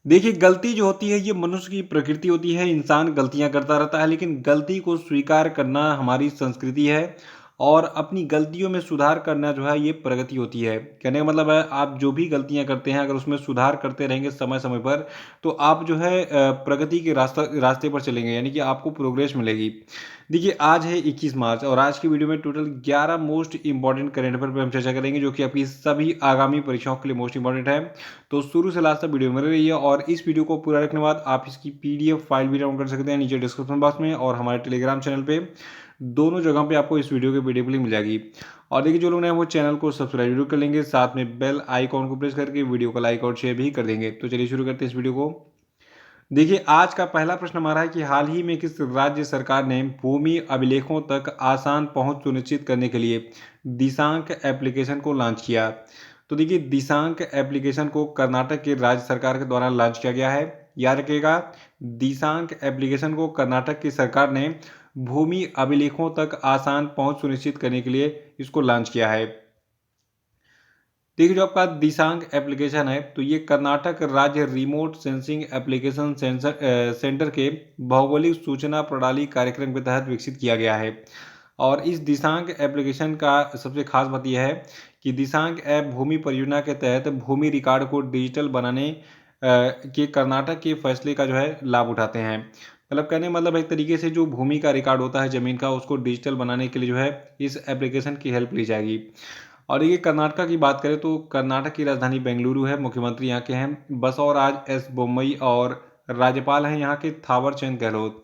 देखिए, गलती जो होती है ये मनुष्य की प्रकृति होती है, इंसान गलतियाँ करता रहता है, लेकिन गलती को स्वीकार करना हमारी संस्कृति है और अपनी गलतियों में सुधार करना जो है ये प्रगति होती है। कहने का मतलब है आप जो भी गलतियाँ करते हैं अगर उसमें सुधार करते रहेंगे समय-समय पर, तो आप जो है प्रगति के रास्ते पर चलेंगे, यानी कि आपको प्रोग्रेस मिलेगी। देखिए, आज है 21 मार्च और आज की वीडियो में total 11 most important current affair पे हम चर्चा करेंगे, जो कि आपकी सभी आगामी परीक्षाओं के लिए मोस्ट इम्पोर्टेंट है। तो शुरू से लास्ट तक वीडियो में रहिए और इस वीडियो को पूरा देखने के बाद आप इसकी पीडीएफ फाइल भी डाउनलोड कर सकते हैं नीचे डिस्क्रिप्शन बॉक्स में और हमारे टेलीग्राम चैनल पे। दोनों जगह पे आपको इस वीडियो की पीडीएफ लिंक मिल जाएगी। और देखिए, जो लोग नए हैं वो चैनल को सब्सक्राइब जरूर कर लेंगे, साथ में बेल आइकॉन को प्रेस करके वीडियो को लाइक और शेयर भी कर देंगे। तो चलिए शुरू करते हैं इस वीडियो को। देखिए, आज का पहला प्रश्न हमारा है कि हाल ही में किस राज्य सरकार ने भूमि अभिलेखों तक आसान पहुंच सुनिश्चित करने के लिए दिशांक एप्लीकेशन को लॉन्च किया। तो देखिए, दिशांक एप्लीकेशन को कर्नाटक के राज्य सरकार के द्वारा लॉन्च किया गया है। याद रखिएगा, दिशांक एप्लीकेशन को कर्नाटक की सरकार ने भूमि अभिलेखों तक आसान पहुंच सुनिश्चित करने के लिए इसको लॉन्च किया है। देखिए, जो आपका दिशांक एप्लीकेशन है तो ये कर्नाटक राज्य रिमोट सेंसिंग एप्लीकेशन सेंटर के भौगोलिक सूचना प्रणाली कार्यक्रम के तहत विकसित किया गया है। और इस दिशांक एप्लीकेशन का सबसे खास बात यह है कि दिशांक ऐप भूमि परियोजना के तहत भूमि रिकॉर्ड को डिजिटल बनाने के कर्नाटक के फैसले का जो है लाभ उठाते हैं। मतलब कहने का मतलब एक तरीके से जो भूमि का रिकॉर्ड होता है ज़मीन का, उसको डिजिटल बनाने के लिए जो है इस एप्लीकेशन की हेल्प ली जाएगी। और ये कर्नाटक की बात करें तो कर्नाटक की राजधानी बेंगलुरु है, मुख्यमंत्री यहाँ के हैं बसवराज एस बोम्मई और राज्यपाल हैं यहाँ के थावर चंद गहलोत।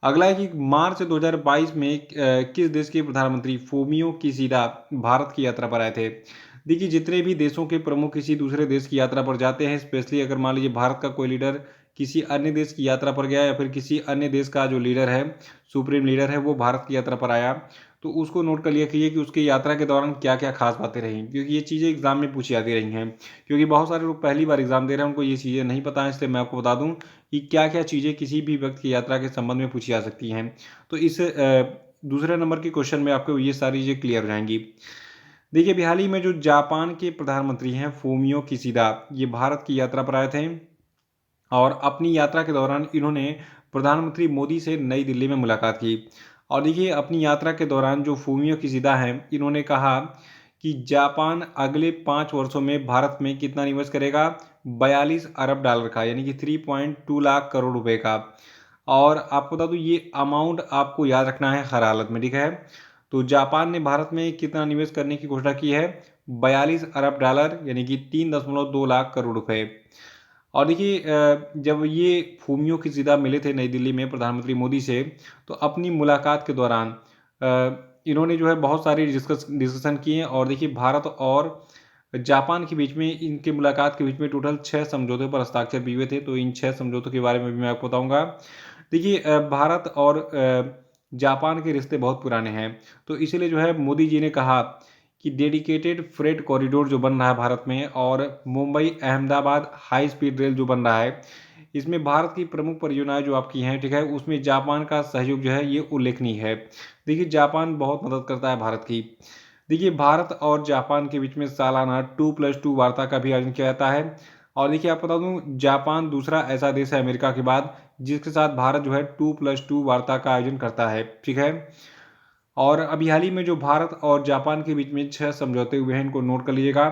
अगला है कि मार्च 2022 में किस देश के प्रधानमंत्री फूमियो किशिदा भारत की यात्रा पर आए थे। देखिए, जितने भी देशों के प्रमुख किसी दूसरे देश की यात्रा पर जाते हैं, स्पेशली अगर मान लीजिए भारत का कोई लीडर किसी अन्य देश की यात्रा पर गया या फिर किसी अन्य देश का जो लीडर है, सुप्रीम लीडर है, वो भारत की यात्रा पर आया, तो उसको नोट कर लिया कीजिए कि उसकी यात्रा के दौरान क्या क्या खास बातें रहीं, क्योंकि ये चीज़ें एग्जाम में पूछी जाती रही हैं। क्योंकि बहुत सारे लोग पहली बार एग्जाम दे रहे हैं, उनको ये चीज़ें नहीं पता है, इसलिए मैं आपको बता दूं कि क्या-क्या चीज़ें किसी भी व्यक्ति की यात्रा के संबंध में पूछी जा सकती हैं। तो इस दूसरे नंबर के क्वेश्चन में आपको ये सारी चीज़ें क्लियर हो जाएँगी। देखिए, अभी हाल ही में जो जापान के प्रधानमंत्री हैं फूमियो किशिदा, ये भारत की यात्रा पर आए थे और अपनी यात्रा के दौरान इन्होंने प्रधानमंत्री मोदी से नई दिल्ली में मुलाकात की। और देखिए, अपनी यात्रा के दौरान जो फूमियो किशिदा हैं, इन्होंने कहा कि जापान अगले 5 वर्षों में भारत में कितना निवेश करेगा? 42 अरब डॉलर का, यानी कि 3.2 लाख करोड़ रुपए का। और आपको बता दूँ ये अमाउंट आपको याद रखना है हर हालत में, ठीक है? तो जापान ने भारत में कितना निवेश करने की घोषणा की है? 42 अरब डॉलर यानी कि 3.2 लाख करोड़ रुपए। और देखिए, जब ये फूमियो किशिदा मिले थे नई दिल्ली में प्रधानमंत्री मोदी से, तो अपनी मुलाकात के दौरान इन्होंने जो है बहुत सारी डिस्कशन किए और देखिए भारत और जापान के बीच में इनकी मुलाकात के बीच में टोटल 6 समझौतों पर हस्ताक्षर भी हुए थे। तो इन 6 समझौतों के बारे में भी मैं आपको बताऊँगा। देखिए, भारत और जापान के रिश्ते बहुत पुराने हैं, तो इसीलिए जो है मोदी जी ने कहा कि डेडिकेटेड फ्रेट कॉरिडोर जो बन रहा है भारत में और Mumbai Ahmedabad high speed rail जो बन रहा है, इसमें भारत की प्रमुख परियोजनाएं जो आपकी हैं, ठीक है, उसमें जापान का सहयोग जो है ये उल्लेखनीय है। देखिए, जापान बहुत मदद करता है भारत की। देखिए, भारत और जापान के बीच में सालाना 2+2 वार्ता का भी आयोजन किया जाता है। और देखिए, आपको बता दूं जापान दूसरा ऐसा देश है अमेरिका के बाद जिसके साथ भारत जो है 2+2 वार्ता का आयोजन करता है, ठीक है। और अभी हाल ही में जो भारत और जापान के बीच में 6 समझौते हुए हैं, इनको नोट कर लीजिएगा।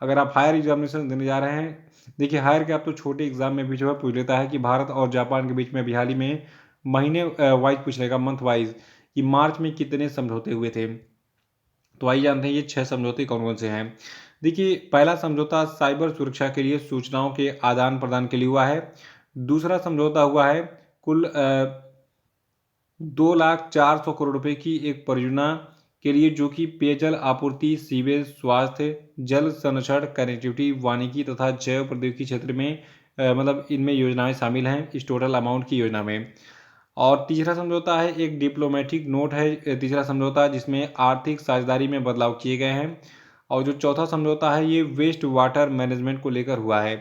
अगर आप हायर एग्जामिनेशन देने जा रहे हैं, देखिए हायर के आप तो छोटे एग्जाम में भी जो है पूछ लेता है कि भारत और जापान के बीच में अभी हाल ही में महीने वाइज पूछ लेगा, मंथ वाइज, कि मार्च में कितने समझौते हुए थे। तो आइए जानते हैं ये 6 समझौते कौन-कौन से हैं। देखिए, पहला समझौता साइबर सुरक्षा के लिए सूचनाओं के आदान-प्रदान के लिए हुआ है। दूसरा समझौता हुआ है कुल 2,04,00,000 रुपए की एक परियोजना के लिए, जो कि पेयजल आपूर्ति, सीवेज, स्वास्थ्य, जल संरक्षण, कनेक्टिविटी, वानिकी तथा जैव प्रौद्योगिकी क्षेत्र में मतलब इनमें योजनाएं शामिल हैं इस टोटल अमाउंट की योजना में। और तीसरा समझौता है एक डिप्लोमेटिक नोट है, तीसरा समझौता जिसमें आर्थिक साझेदारी में बदलाव किए गए हैं। और जो चौथा समझौता है ये वेस्ट वाटर मैनेजमेंट को लेकर हुआ है।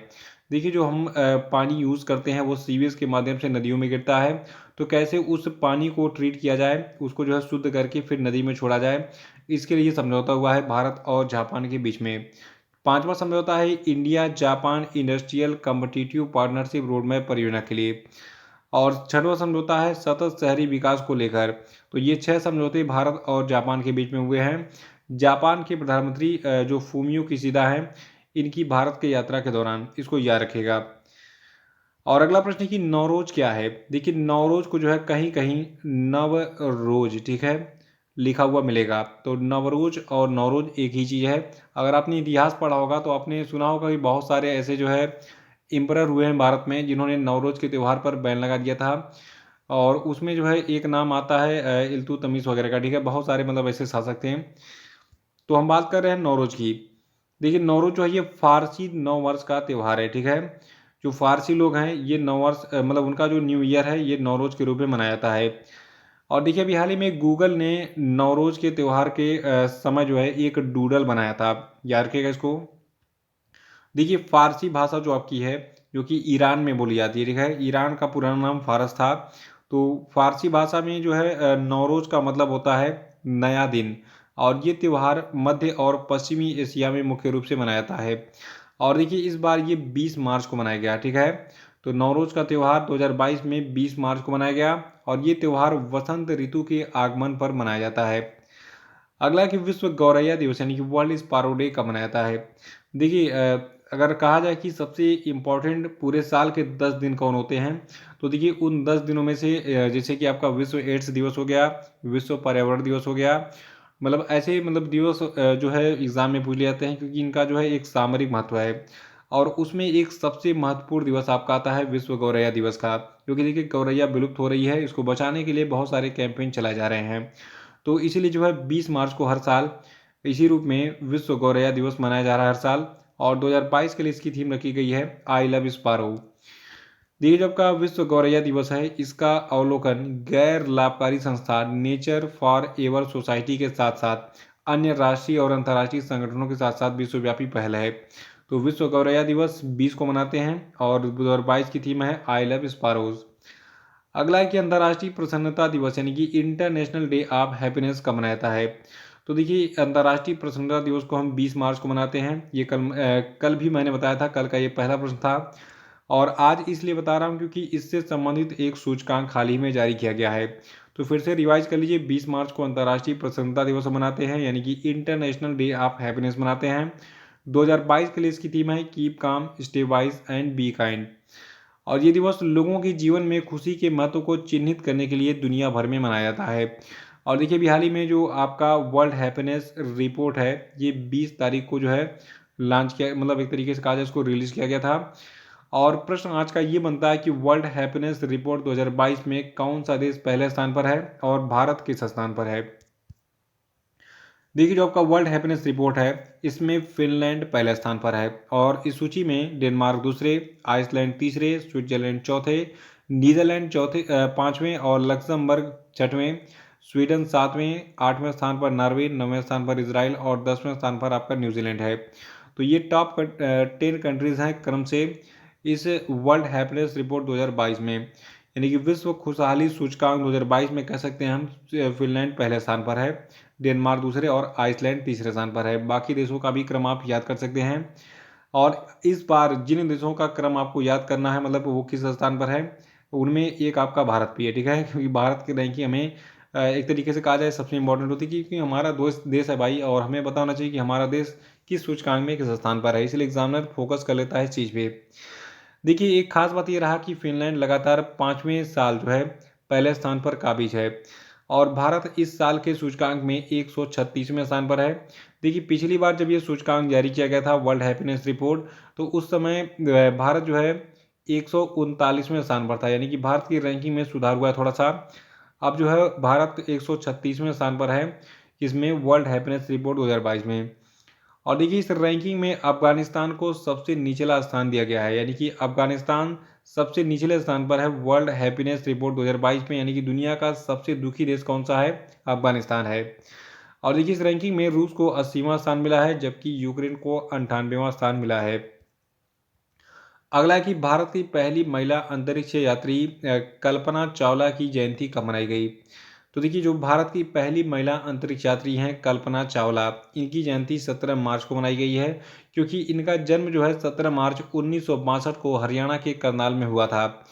देखिए, जो हम पानी यूज़ करते हैं वो सीवेज के माध्यम से नदियों में गिरता है, तो कैसे उस पानी को ट्रीट किया जाए, उसको जो है शुद्ध करके फिर नदी में छोड़ा जाए, इसके लिए समझौता हुआ है भारत और जापान के बीच में। 5वां समझौता है India Japan industrial competitive partnership roadmap परियोजना के लिए। और 6वां समझौता है सतत शहरी विकास को लेकर। तो ये 6 समझौते भारत और जापान के बीच में हुए हैं। जापान के प्रधानमंत्री जो फूमियो किशिदा हैं, इनकी भारत की यात्रा के दौरान, इसको याद रखिएगा। और अगला प्रश्न है कि नवरोज क्या है। देखिए नवरोज को जो है कहीं कहीं नवरोज, ठीक है, लिखा हुआ मिलेगा। तो नवरोज और नवरोज एक ही चीज़ है। अगर आपने इतिहास पढ़ा होगा तो आपने सुना होगा कि बहुत सारे ऐसे जो है इम्परर हुए हैं भारत में जिन्होंने नवरोज के त्यौहार पर बैन लगा दिया था। और उसमें जो है एक नाम आता है इल्तुतमिश वगैरह का, ठीक है, बहुत सारे मतलब ऐसे शासक थे। तो हम बात कर रहे हैं नौरोज की। देखिए नौरोज जो है ये फारसी नव वर्ष का त्यौहार है, ठीक है। जो फारसी लोग हैं ये नव वर्ष मतलब उनका जो न्यू ईयर है ये नौरोज के रूप में मनाया जाता है। और देखिए अभी हाल ही में गूगल ने नौरोज के त्यौहार के समय जो है एक डूडल बनाया था, याद रखिएगा इसको। देखिए फारसी भाषा जो आपकी है, जो कि ईरान में बोली जाती है, ठीक है, ईरान का पुराना नाम फारस था। तो फारसी भाषा में जो है नौरोज का मतलब होता है नया दिन। और ये त्यौहार मध्य और पश्चिमी एशिया में मुख्य रूप से मनाया जाता है। और देखिए इस बार ये 20 मार्च को मनाया गया, ठीक है। तो नौरोज का त्यौहार 2022 में 20 मार्च को मनाया गया। और ये त्यौहार वसंत ऋतु के आगमन पर मनाया जाता है। अगला कि विश्व गौरैया दिवस यानी कि वर्ल्ड स्पारो डे कब मनाया जाता है। देखिए अगर कहा जाए कि सबसे इम्पोर्टेंट पूरे साल के 10 दिन कौन होते हैं, तो देखिए उन 10 दिनों में से जैसे कि आपका विश्व एड्स दिवस हो गया, विश्व पर्यावरण दिवस हो गया, मतलब ऐसे मतलब दिवस जो है एग्जाम में पूछ लिए जाते हैं क्योंकि इनका जो है एक सामरिक महत्व है। और उसमें एक सबसे महत्वपूर्ण दिवस आपका आता है विश्व गौरैया दिवस का, क्योंकि देखिए गौरैया विलुप्त हो रही है, इसको बचाने के लिए बहुत सारे कैंपेन चलाए जा रहे हैं। तो इसीलिए जो है 20 मार्च को हर साल इसी रूप में विश्व गौरैया दिवस मनाया जा रहा है हर साल। और 2022 के लिए इसकी थीम रखी गई है आई लव स्पारो। देखिए जब का विश्व गौरैया दिवस है, इसका अवलोकन गैर लाभकारी संस्था नेचर फॉर एवर सोसाइटी के साथ साथ अन्य राष्ट्रीय और अंतर्राष्ट्रीय संगठनों के साथ साथ विश्वव्यापी पहल है। तो विश्व गौरैया दिवस 20 को मनाते हैं और 2022 की थीम है आई लव स्पारोज। अगला है कि अंतर्राष्ट्रीय प्रसन्नता दिवस यानी कि इंटरनेशनल डे ऑफ हैप्पीनेस कब मनाया जाता है। तो देखिए अंतर्राष्ट्रीय प्रसन्नता दिवस को हम 20 मार्च को मनाते हैं। ये कल भी मैंने बताया था, कल का ये पहला प्रश्न था। और आज इसलिए बता रहा हूँ क्योंकि इससे संबंधित एक सूचकांक हाल ही में जारी किया गया है। तो फिर से रिवाइज कर लीजिए, 20 मार्च को अंतर्राष्ट्रीय प्रसन्नता दिवस मनाते हैं यानी कि इंटरनेशनल डे ऑफ हैप्पीनेस मनाते हैं। 2022 के लिए इसकी थीम है keep calm stay wise and be kind. और ये दिवस लोगों के जीवन में खुशी के महत्व को चिन्हित करने के लिए दुनिया भर में मनाया जाता है। और देखिए अभी हाल ही में जो आपका वर्ल्ड हैप्पीनेस रिपोर्ट है, ये 20 तारीख को जो है लॉन्च किया, मतलब एक तरीके से कहा जाए इसको रिलीज किया गया था। और प्रश्न आज का ये बनता है कि वर्ल्ड हैप्पीनेस रिपोर्ट 2022 में कौन सा देश पहले स्थान पर है और भारत किस स्थान पर है। देखिए जो आपका वर्ल्ड हैप्पीनेस रिपोर्ट है, इसमें फिनलैंड पहले स्थान पर है। और इस सूची में डेनमार्क दूसरे, आइसलैंड तीसरे, स्विट्जरलैंड चौथे, नीदरलैंड चौथे पाँचवें और लक्समबर्ग छठवें, स्वीडन सातवें, आठवें स्थान पर नॉर्वे, नौवें स्थान पर इसराइल और 10वें स्थान पर आपका न्यूजीलैंड है। तो ये टॉप 10 कंट्रीज हैं क्रम से इस वर्ल्ड हैप्पीनेस रिपोर्ट 2022 में। यानी कि विश्व खुशहाली सूचकांक 2022 में कह सकते हैं हम फिनलैंड पहले स्थान पर है, डेनमार्क दूसरे और आइसलैंड तीसरे स्थान पर है। बाकी देशों का भी क्रम आप याद कर सकते हैं। और इस बार जिन देशों का क्रम आपको याद करना है, मतलब वो किस स्थान पर है, उनमें एक आपका भारत भी है, ठीक है, क्योंकि भारत की रैंकिंग हमें एक तरीके से कहा जाए सबसे इंपॉर्टेंट होती है क्योंकि हमारा दोस्त देश है भाई, और हमें पता होना चाहिए कि हमारा देश किस सूचकांक में किस स्थान पर है, इसलिए एग्जामिनर फोकस कर लेता है इस चीज़ पे। देखिए एक खास बात ये रहा कि फिनलैंड लगातार 5वें साल जो है पहले स्थान पर काबिज है। और भारत इस साल के सूचकांक में 136वें स्थान पर है। देखिए पिछली बार जब ये सूचकांक जारी किया गया था वर्ल्ड हैप्पीनेस रिपोर्ट, तो उस समय भारत जो है 139वें स्थान पर था, यानी कि भारत की रैंकिंग में सुधार हुआ है थोड़ा सा। अब जो है भारत 136वें स्थान पर है इसमें वर्ल्ड हैप्पीनेस रिपोर्ट 2022 में। और देखिए इस रैंकिंग में अफगानिस्तान को सबसे निचला स्थान दिया गया है, यानी कि अफगानिस्तान सबसे निचले स्थान पर है वर्ल्ड हैप्पीनेस रिपोर्ट 2022 में। यानी कि दुनिया का सबसे दुखी देश कौन सा है, अफगानिस्तान है। और देखिए इस रैंकिंग में रूस को 80वां स्थान मिला है जबकि यूक्रेन को 98वां स्थान मिला है। अगला है कि भारत की पहली महिला अंतरिक्ष यात्री कल्पना चावला की जयंती कब मनाई गई। तो देखिए, जो भारत की पहली महिला अंतरिक्ष यात्री हैं कल्पना चावला, इनकी जयंती 17 मार्च को मनाई गई है, क्योंकि इनका जन्म जो है 17 मार्च 1962 को हरियाणा के करनाल में हुआ था।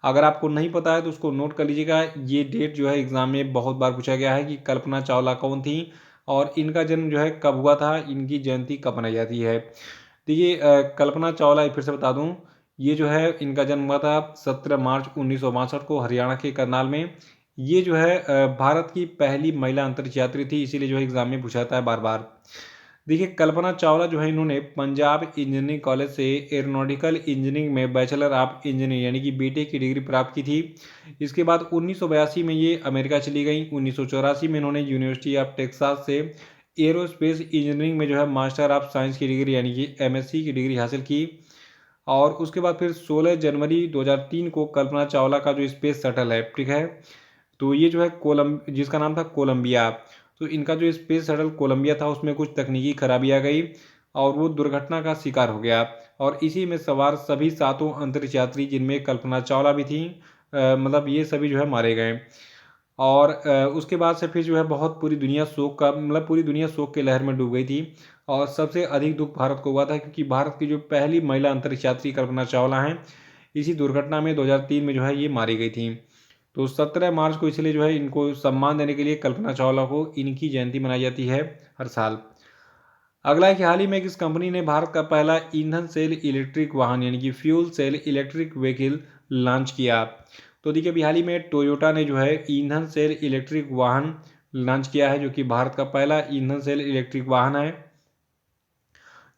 अगर आपको नहीं पता है तो उसको नोट कर लीजिएगा। ये डेट जो है एग्जाम में बहुत बार पूछा गया है कि कल्पना चावला कौन थी और इनका जन्म जो है कब हुआ था, इनकी जयंती कब मनाई जाती है। देखिए, कल्पना चावला फिर से बता दूं, ये जो है इनका जन्म हुआ था 17 मार्च 1962 को हरियाणा के करनाल में। ये जो है भारत की पहली महिला अंतरिक्ष यात्री थी, इसीलिए जो है एग्जाम में पूछा जाता है बार बार। देखिए, कल्पना चावला जो है इन्होंने पंजाब इंजीनियरिंग कॉलेज से एरोनॉटिकल इंजीनियरिंग में बैचलर ऑफ इंजीनियरिंग यानी कि बीटेक की डिग्री प्राप्त की थी। इसके बाद 1982 में ये अमेरिका चली गई। 1984 में इन्होंने यूनिवर्सिटी ऑफ टेक्सास से एरोस्पेस इंजीनियरिंग में जो है मास्टर ऑफ साइंस की डिग्री यानी कि एमएससी की डिग्री हासिल की। और उसके बाद फिर 16 जनवरी 2003 को कल्पना चावला का जो स्पेस शटल है, ठीक है, तो ये जो है जिसका नाम था कोलंबिया, तो इनका जो स्पेस शटल कोलंबिया था उसमें कुछ तकनीकी खराबी आ गई और वो दुर्घटना का शिकार हो गया। और इसी में सवार सभी सातों अंतरिक्ष यात्री, जिनमें कल्पना चावला भी थी, मतलब ये सभी जो है मारे गए। और उसके बाद से फिर जो है बहुत पूरी दुनिया शोक का मतलब पूरी दुनिया शोक के लहर में डूब गई थी। और सबसे अधिक दुख भारत को हुआ था, क्योंकि भारत की जो पहली महिला अंतरिक्ष यात्री कल्पना चावला हैं, इसी दुर्घटना में 2003 में जो है ये मारी गई थी। तो 17 मार्च को इसलिए जो है इनको सम्मान देने के लिए कल्पना चावला को इनकी जयंती मनाई जाती है हर साल। अगला है कि हाल ही में किस कंपनी ने भारत का पहला ईंधन सेल इलेक्ट्रिक वाहन यानी कि fuel cell electric vehicle launch किया। तो देखिए, अभी हाल ही में टोयोटा ने जो है ईंधन सेल इलेक्ट्रिक वाहन लॉन्च किया है, जो कि भारत का पहला ईंधन सेल इलेक्ट्रिक वाहन है।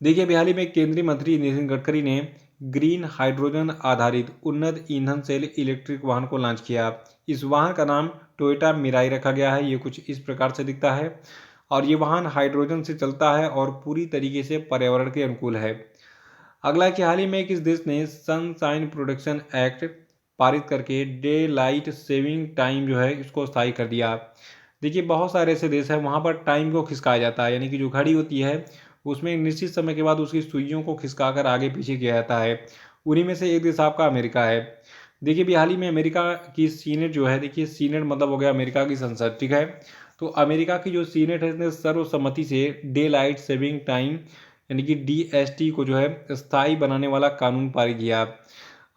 देखिए, अभी हाल ही में केंद्रीय मंत्री नितिन गडकरी ने ग्रीन हाइड्रोजन आधारित उन्नत ईंधन सेल इलेक्ट्रिक वाहन को लॉन्च किया। इस वाहन का नाम टोयोटा मिराई रखा गया है। ये कुछ इस प्रकार से दिखता है और ये वाहन हाइड्रोजन से चलता है और पूरी तरीके से पर्यावरण के अनुकूल है। अगला है कि हाल ही में किस देश ने सनशाइन प्रोटेक्शन एक्ट पारित करके डे लाइट सेविंग टाइम जो है इसको स्थायी कर दिया। देखिए, बहुत सारे ऐसे देश हैं वहाँ पर टाइम को खिसकाया जाता है, यानी कि जो घड़ी होती है उसमें एक निश्चित समय के बाद उसकी सुइयों को खिसकाकर आगे पीछे किया जाता है। उन्हीं में से एक देश आपका अमेरिका है। देखिए, भी हाल ही में अमेरिका की सीनेट जो है, देखिए सीनेट मतलब हो गया अमेरिका की संसद, ठीक है, तो अमेरिका की जो सीनेट है इसने सर्वसम्मति से डे लाइट सेविंग टाइम यानी कि डीएसटी को जो है स्थायी बनाने वाला कानून पारित किया।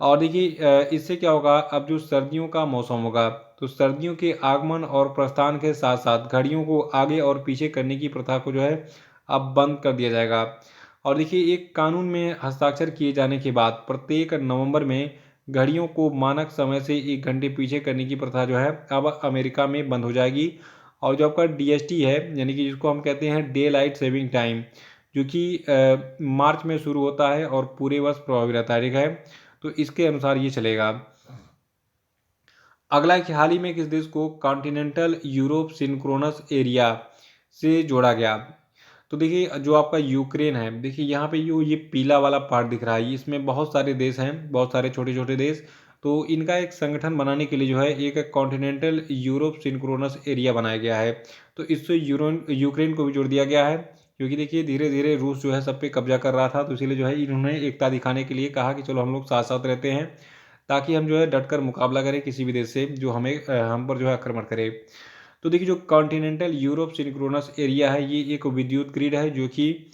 और देखिए, इससे क्या होगा, अब जो सर्दियों का मौसम होगा तो सर्दियों के आगमन और प्रस्थान के साथ साथ घड़ियों को आगे और पीछे करने की प्रथा को जो है अब बंद कर दिया जाएगा। और देखिए, एक कानून में हस्ताक्षर किए जाने के बाद प्रत्येक नवंबर में घड़ियों को मानक समय से 1 घंटे पीछे करने की प्रथा जो है अब अमेरिका में बंद हो जाएगी। और जो आपका डीएसटी है यानी कि जिसको हम कहते हैं डे लाइट सेविंग टाइम, जो कि मार्च में शुरू होता है और पूरे वर्ष प्रभावी रहता है, ठीक है, तो इसके अनुसार ये चलेगा। अगला है कि हाल ही में किस देश को कॉन्टिनेंटल यूरोप सिंक्रोनस एरिया से जोड़ा गया। तो देखिए, जो आपका यूक्रेन है, देखिए यहाँ पे ये पीला वाला पार्ट दिख रहा है, इसमें बहुत सारे देश हैं, बहुत सारे छोटे छोटे देश। तो इनका एक संगठन बनाने के लिए जो है एक कॉन्टिनेंटल यूरोप सिंक्रोनस एरिया बनाया गया है। तो इससे यूक्रेन को भी जोड़ दिया गया है, क्योंकि देखिए धीरे धीरे रूस जो है सब पे कब्जा कर रहा था, तो इसीलिए जो है इन्होंने एकता दिखाने के लिए कहा कि चलो हम लोग साथ साथ रहते हैं, ताकि हम जो है डटकर मुकाबला करें किसी भी देश से जो हम पर जो है आक्रमण करे। तो देखिए, जो कॉन्टिनेंटल यूरोप सिंक्रोनस एरिया है ये एक विद्युत ग्रिड है, जो कि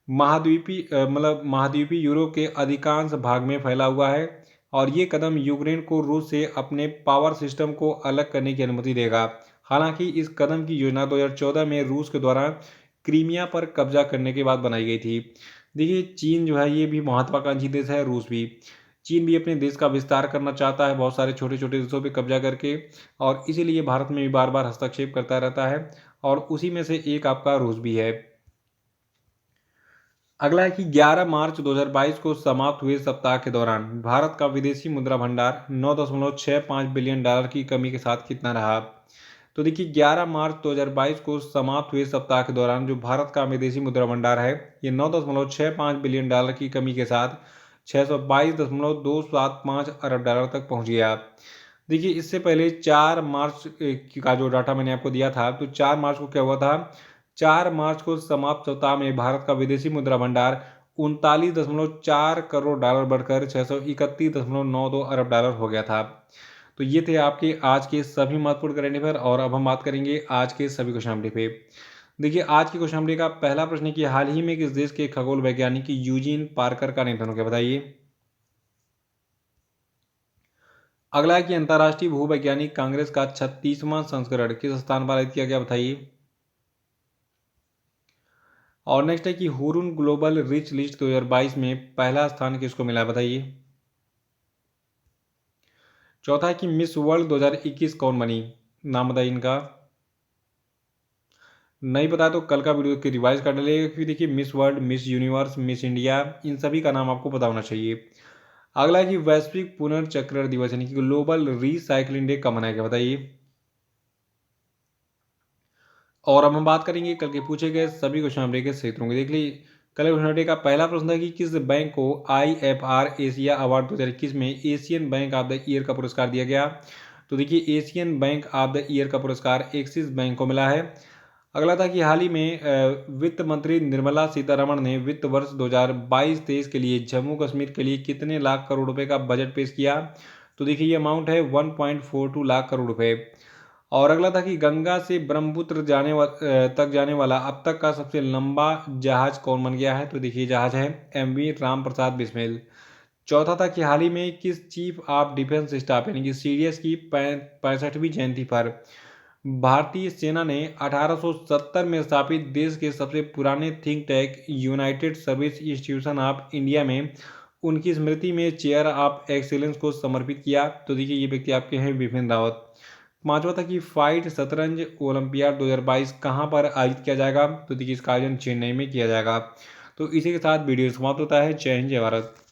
महाद्वीपीय यूरोप के अधिकांश भाग में फैला हुआ है। और ये कदम यूक्रेन को रूस से अपने पावर सिस्टम को अलग करने की अनुमति देगा। हालांकि इस कदम की योजना 2014 में रूस के द्वारा क्रीमिया पर कब्जा करने के बाद बनाई गई थी। देखिए, चीन जो है ये भी महत्वाकांक्षी देश है, रूस भी। चीन भी अपने देश का विस्तार करना चाहता है बहुत सारे छोटे छोटे देशों पर कब्जा करके, और इसीलिए भारत में भी बार बार हस्तक्षेप करता रहता है, और उसी में से एक आपका रूस भी है। अगला है कि 11 मार्च 2022 को समाप्त हुए सप्ताह के दौरान भारत का विदेशी मुद्रा भंडार 9.65 बिलियन डॉलर की कमी के साथ कितना रहा। तो देखिए, 11 मार्च 2022 को समाप्त हुए सप्ताह के दौरान जो भारत का विदेशी मुद्रा भंडार है ये 9.65 बिलियन डॉलर की कमी के साथ 622.275 अरब डॉलर तक पहुंच गया। देखिए, इससे पहले 4 मार्च का जो डाटा मैंने आपको दिया था, तो 4 मार्च को क्या हुआ था, 4 मार्च को समाप्त सप्ताह में भारत का विदेशी मुद्रा भंडार 39.4 करोड़ डॉलर बढ़कर 631.92 अरब डॉलर हो गया था। तो ये थे आपके आज के सभी महत्वपूर्ण करंट अफेयर और अब हम बात करेंगे आज के सभी क्वेश्चन पे। देखिए आज के क्वेश्चन का पहला प्रश्न है कि हाल ही में किस देश के खगोल वैज्ञानिक यूजीन पार्कर का निधन हो गया, बताइए। अगला है कि अंतर्राष्ट्रीय भूवैज्ञानिक कांग्रेस का 36वां संस्करण किस स्थान पर आयोजित किया गया, बताइए। और नेक्स्ट है कि हुरुन ग्लोबल रिच लिस्ट 2022 में पहला स्थान किसको मिला, बताइए। चौथा है कि मिस वर्ल्ड 2021 कौन बनी, नाम बताइए इनका। नहीं पता तो कल का वीडियो की रिवाइज कर डालिएगा, क्योंकि देखिए miss world, miss universe, miss India, इन सभी का नाम आपको पता होना चाहिए। अगला है कि वैश्विक पुनर्चक्रण दिवस यानी कि ग्लोबल रिसाइकलिंग डे कब मनाया गया, बताइए। और अब हम बात करेंगे कल के पूछे गए सभी क्वेश्चन के सही उत्तरों की। देख लीजिए कल के क्वेश्चन का पहला प्रश्न था कि किस बैंक को IFR एशिया अवार्ड 2021 में Asian bank of the year का पुरस्कार दिया गया। तो देखिए Asian bank of the year का पुरस्कार एक्सिस बैंक को मिला है। अगला था कि हाल ही में वित्त मंत्री निर्मला सीतारमण ने वित्त वर्ष 2022-23 के लिए जम्मू कश्मीर के लिए कितने लाख करोड़ रुपए का बजट पेश किया। तो देखिए ये अमाउंट है 1.42 लाख करोड़ रुपए। और अगला था कि गंगा से ब्रह्मपुत्र तक जाने वाला अब तक का सबसे लंबा जहाज कौन बन गया है। तो देखिए जहाज है MV राम प्रसाद बिस्मिल। चौथा था कि हाल ही में किस चीफ ऑफ डिफेंस स्टाफ यानी कि CDS की 65वीं जयंती पर भारतीय सेना ने 1870 में स्थापित देश के सबसे पुराने think tank United service institution of India में उनकी स्मृति में चेयर ऑफ एक्सीलेंस को समर्पित किया। तो देखिए ये व्यक्ति आपके हैं विपिन रावत। पांचवा था कि फाइट शतरंज ओलंपियाड 2022 कहाँ पर आयोजित किया जाएगा। तो देखिए इसका आयोजन चेन्नई में किया जाएगा। तो इसी के साथ वीडियो समाप्त होता है। जय हिंद, जय भारत।